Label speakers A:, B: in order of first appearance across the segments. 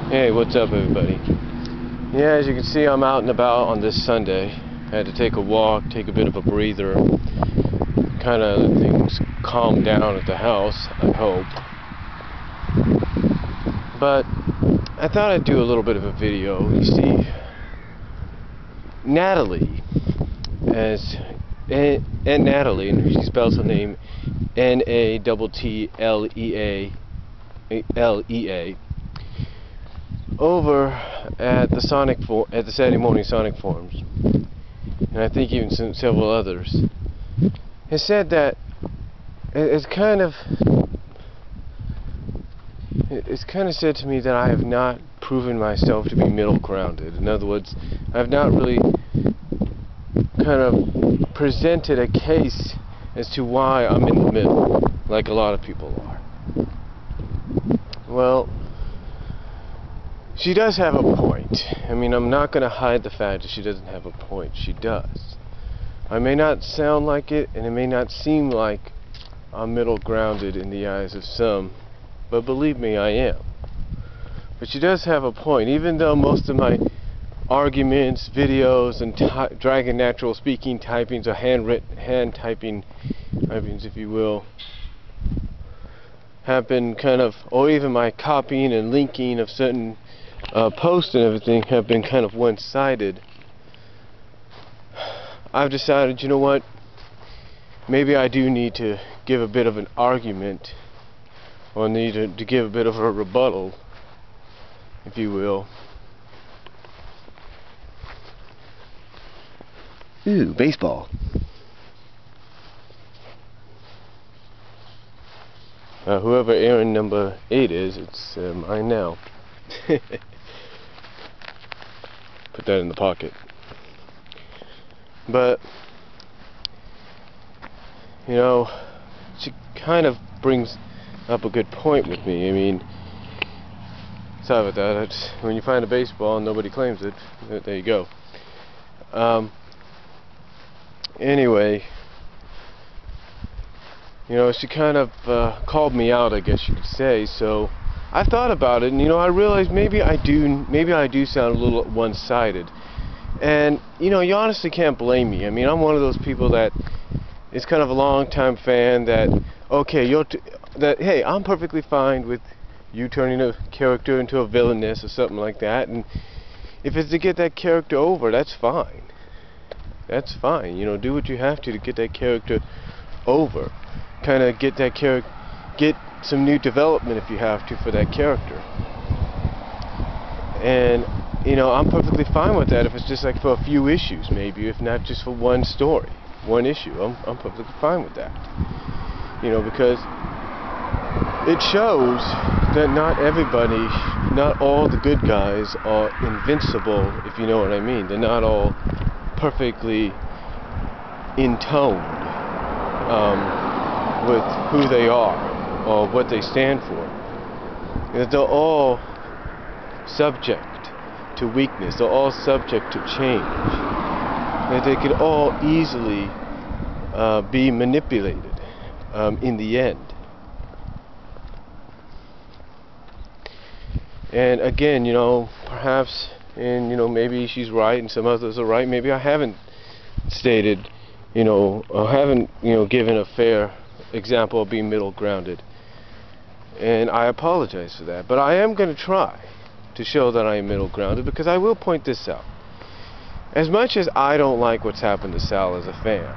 A: Hey, what's up, everybody? Yeah, as you can see, I'm out and about on this Sunday. I had to take a walk, take a bit of a breather, kind of let things calm down at the house, I hope. But I thought I'd do a little bit of a video. You see, Natalie, and Natalie, and she spells her name Natatlea, over at the Saturday morning Sonic forums, and I think even several others, has said that it's kind of said to me that I have not proven myself to be middle grounded. In other words, I've not really kind of presented a case as to why I'm in the middle, like a lot of people are. Well, she does have a point. I mean, I'm not going to hide the fact that she doesn't have a point. She does. I may not sound like it, and it may not seem like I'm middle grounded in the eyes of some, but believe me, I am. But she does have a point. Even though most of my arguments, videos, and Dragon Natural Speaking typings, or hand typing typings, if you will, have been kind of, or even my copying and linking of certain posts and everything have been kind of one-sided, I've decided, you know what, maybe I do need to give a bit of an argument, or need to give a bit of a rebuttal, if you will.
B: Ooh, baseball.
A: Whoever errand number 8 is, it's mine now. Put that in the pocket. But, you know, she kind of brings up a good point with me. I mean, sorry about that. When you find a baseball and nobody claims it, there you go. Anyway, you know, she kind of called me out, I guess you could say. So I thought about it, and you know, I realized maybe I do sound a little one-sided. And you know, you honestly can't blame me. I mean, I'm one of those people that is kind of a long-time fan. That okay, hey, I'm perfectly fine with you turning a character into a villainess or something like that, and if it's to get that character over, that's fine. That's fine. You know, do what you have to get that character over. Kind of get some new development if you have to for that character. And you know, I'm perfectly fine with that if it's just like for a few issues, maybe, if not just for one story, one issue. I'm perfectly fine with that. You know, because it shows that not everybody, not all the good guys are invincible, if you know what I mean. They're not all perfectly intoned with who they are or what they stand for. They're all subject to weakness. They're all subject to change. That they could all easily be manipulated in the end. And again, you know, perhaps, and you know, maybe she's right and some others are right. Maybe I haven't stated, you know, or haven't, you know, given a fair example of being middle grounded. And I apologize for that. But I am going to try to show that I am middle grounded, because I will point this out. As much as I don't like what's happened to Sal as a fan,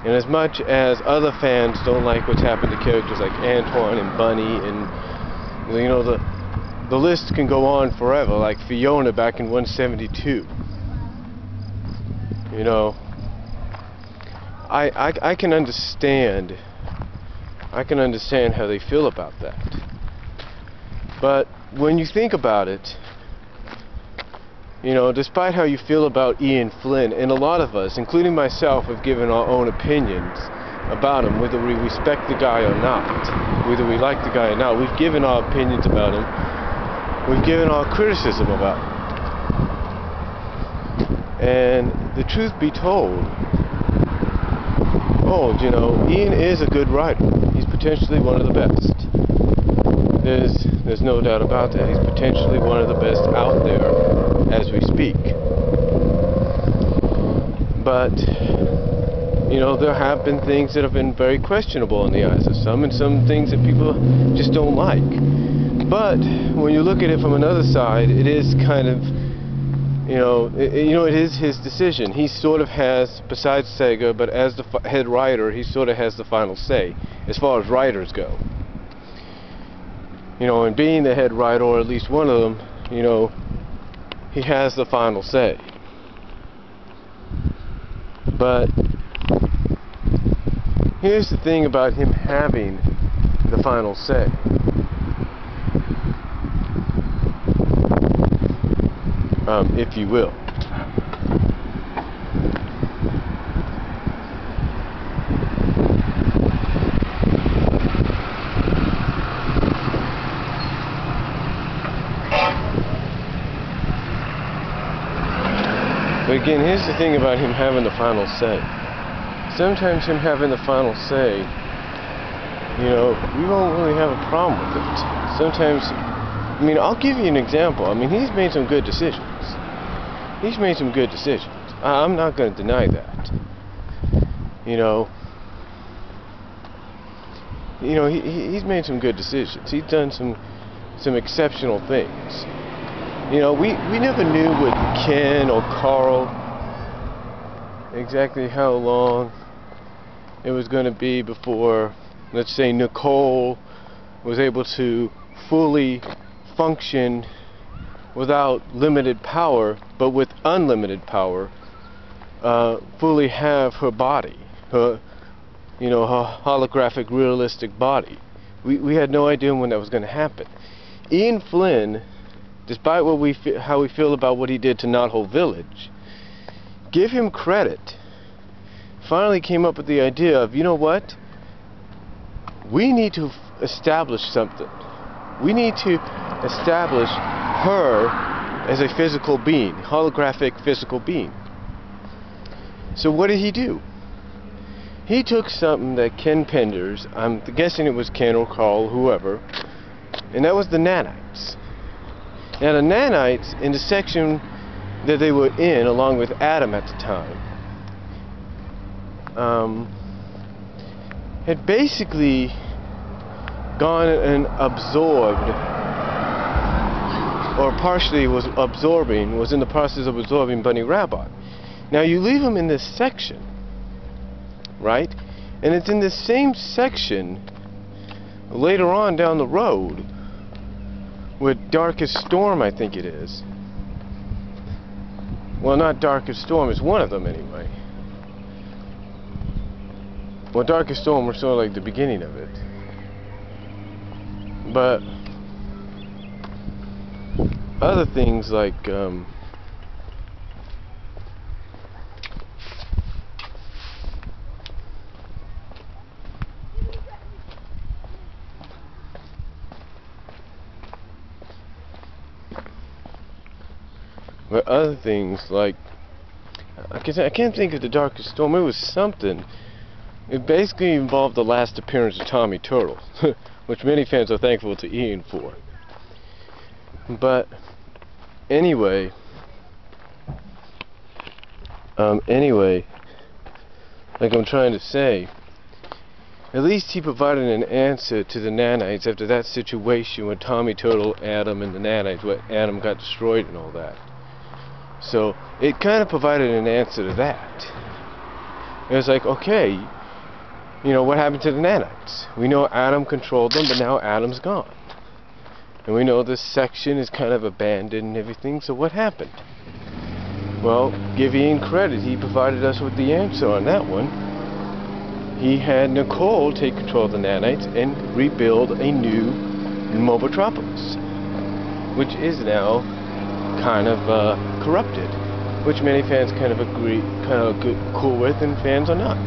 A: and as much as other fans don't like what's happened to characters like Antoine and Bunny, and you know, the list can go on forever, like Fiona back in 172. You know, I can understand how they feel about that. But when you think about it, you know, despite how you feel about Ian Flynn, and a lot of us, including myself, have given our own opinions about him, whether we respect the guy or not, whether we like the guy or not, we've given our opinions about him, we've given our criticism about him. And the truth be told, you know, Ian is a good writer. He's potentially one of the best. There's no doubt about that. He's potentially one of the best out there as we speak. But, you know, there have been things that have been very questionable in the eyes of some, and some things that people just don't like. But when you look at it from another side, it is kind of, it is his decision. He sort of has, besides Sega, but as the head writer, he sort of has the final say as far as writers go. You know, and being the head writer, or at least one of them, you know, he has the final say. But here's the thing about him having the final say. If you will. But again, here's the thing about him having the final say. Sometimes him having the final say, you know, we won't really have a problem with it. Sometimes, I mean, I'll give you an example. I mean, he's made some good decisions. He's made some good decisions. I'm not going to deny that. You know, he's made some good decisions. He's done some exceptional things. You know, we never knew with Ken or Carl exactly how long it was going to be before, let's say, Nicole was able to fully function without limited power, but with unlimited power, fully have her body, her holographic, realistic body. We had no idea when that was going to happen. Ian Flynn, despite how we feel about what he did to Knothole Village, give him credit, finally came up with the idea of, you know what? We need to establish something. We need to establish her as a physical being, holographic physical being. So what did he do? He took something that Ken Penders, I'm guessing it was Ken or Carl, whoever, and that was the nanites. Now the nanites, in the section that they were in, along with Adam at the time, had basically gone and absorbed, or partially was in the process of absorbing Bunny Rabbit. Now you leave them in this section, right? And it's in this same section later on down the road with Darkest Storm, I think it is. Well, not Darkest Storm, it's one of them anyway. Well, Darkest Storm was sort of like the beginning of it. But other things like I can't think of the Darkest Storm. It was something. It basically involved the last appearance of Tommy Turtle, which many fans are thankful to Ian for. But anyway, like I'm trying to say, at least he provided an answer to the nanites after that situation with Tommy Turtle, Adam, and the nanites, where Adam got destroyed and all that. So it kind of provided an answer to that. It was like, okay, you know, what happened to the nanites? We know Adam controlled them, but now Adam's gone. And we know this section is kind of abandoned and everything, so what happened? Well, give Ian credit, he provided us with the answer on that one. He had Nicole take control of the nanites and rebuild a new Mobotropolis, which is now kind of corrupted, which many fans kind of agree, cool with, and fans are not.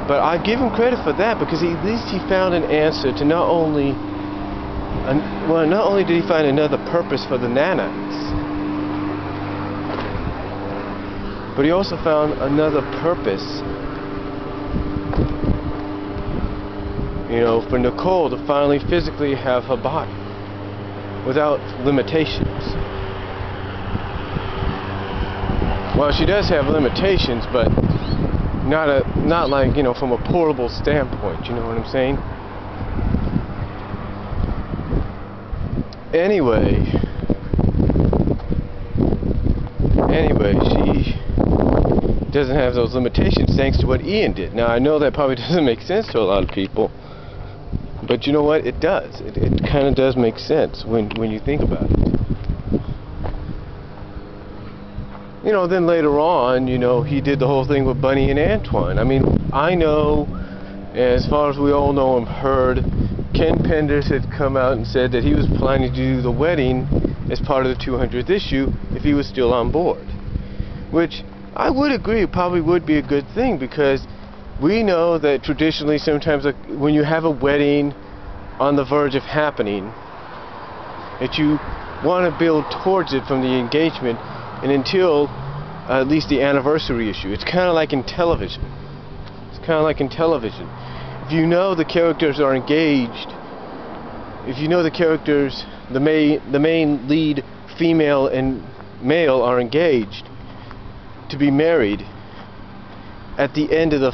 A: But I give him credit for that, because at least he found an answer to not only did he find another purpose for the nanites, but he also found another purpose, you know, for Nicole to finally physically have her body without limitations. Well, she does have limitations, but not like, you know, from a portable standpoint, you know what I'm saying? Anyway, she doesn't have those limitations thanks to what Ian did. Now, I know that probably doesn't make sense to a lot of people, but you know what? It does. It kind of does make sense when you think about it. You know, then later on, you know, he did the whole thing with Bunny and Antoine. I mean, I know, as far as we all know and heard, Ken Penders had come out and said that he was planning to do the wedding as part of the 200th issue if he was still on board. Which, I would agree, probably would be a good thing, because we know that traditionally sometimes, like, when you have a wedding on the verge of happening, that you want to build towards it from the engagement and until at least the anniversary issue. It's kind of like in television. If you know the characters are engaged, if you know the characters, the main lead female and male are engaged to be married at the end of the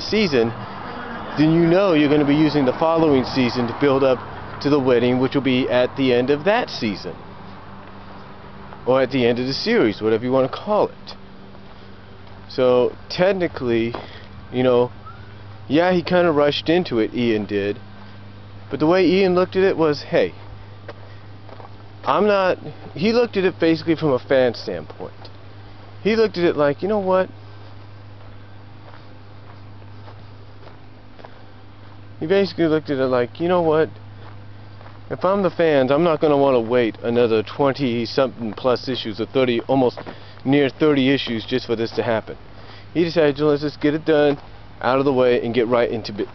A: season, then you know you're going to be using the following season to build up to the wedding, which will be at the end of that season, or at the end of the series, whatever you want to call it. So technically, you know, yeah, he kind of rushed into it, Ian did, but the way Ian looked at it was, hey, he looked at it basically from a fan standpoint. He looked at it like, you know what? He basically looked at it like, you know what? If I'm the fans, I'm not going to want to wait another 20-something plus issues, or 30, almost near 30 issues just for this to happen. He decided, let's just get it done, out of the way, and get right into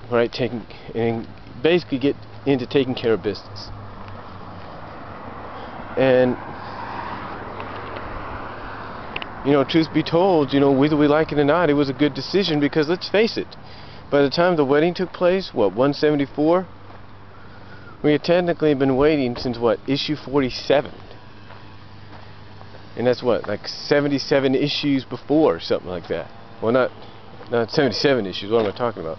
A: basically get into taking care of business. And you know, truth be told, you know, whether we like it or not, it was a good decision, because let's face it, by the time the wedding took place, what, 174? We had technically been waiting since, what, issue 47. And that's what, like 77 issues before, or something like that. Well, not 77 issues, what am I talking about?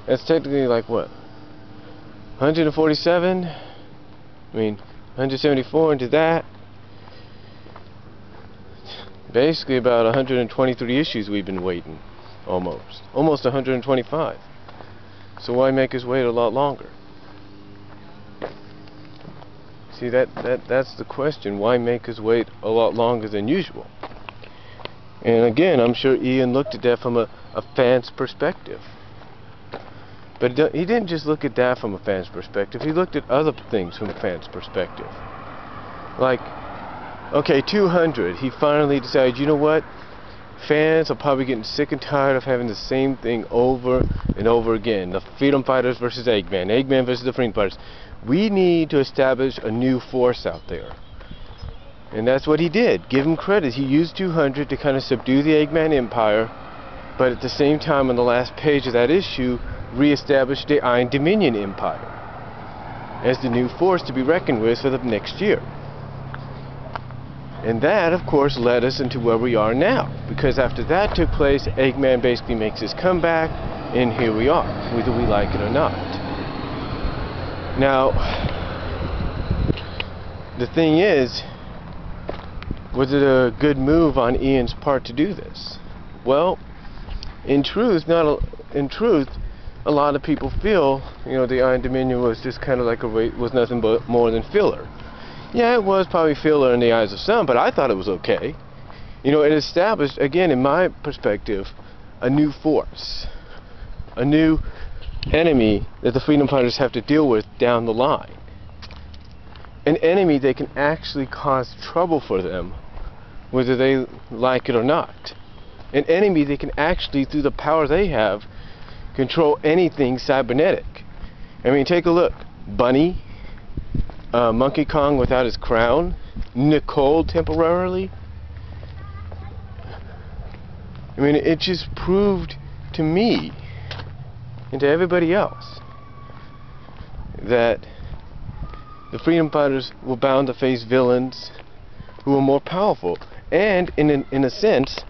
A: That's technically like, what, 147? I mean, 174 into that. Basically about 123 issues we've been waiting, almost 125. So why make us wait a lot longer? See, that's the question. Why make us wait a lot longer than usual? And again, I'm sure Ian looked at that from a fan's perspective. But he didn't just look at that from a fan's perspective. He looked at other things from a fan's perspective. Like, okay, 200. He finally decided, you know what? Fans are probably getting sick and tired of having the same thing over and over again. The Freedom Fighters versus Eggman. Eggman versus the Freedom Fighters. We need to establish a new force out there. And that's what he did. Give him credit. He used 200 to kind of subdue the Eggman Empire, but at the same time, on the last page of that issue, re-established the Iron Dominion Empire as the new force to be reckoned with for the next year. And that, of course, led us into where we are now. Because after that took place, Eggman basically makes his comeback, and here we are, whether we like it or not. Now, the thing is, was it a good move on Ian's part to do this? Well, in truth, a lot of people feel, you know, the Iron Dominion was just kind of like was nothing but more than filler. Yeah, it was probably filler in the eyes of some, but I thought it was okay. You know, it established, again, in my perspective, a new force, a new enemy that the Freedom Fighters have to deal with down the line. An enemy that can actually cause trouble for them, whether they like it or not. An enemy that can actually, through the power they have, control anything cybernetic. I mean, take a look. Bunny, Monkey Kong without his crown, Nicole temporarily. I mean, it just proved to me and to everybody else that the freedom fighters were bound to face villains who were more powerful, and in a sense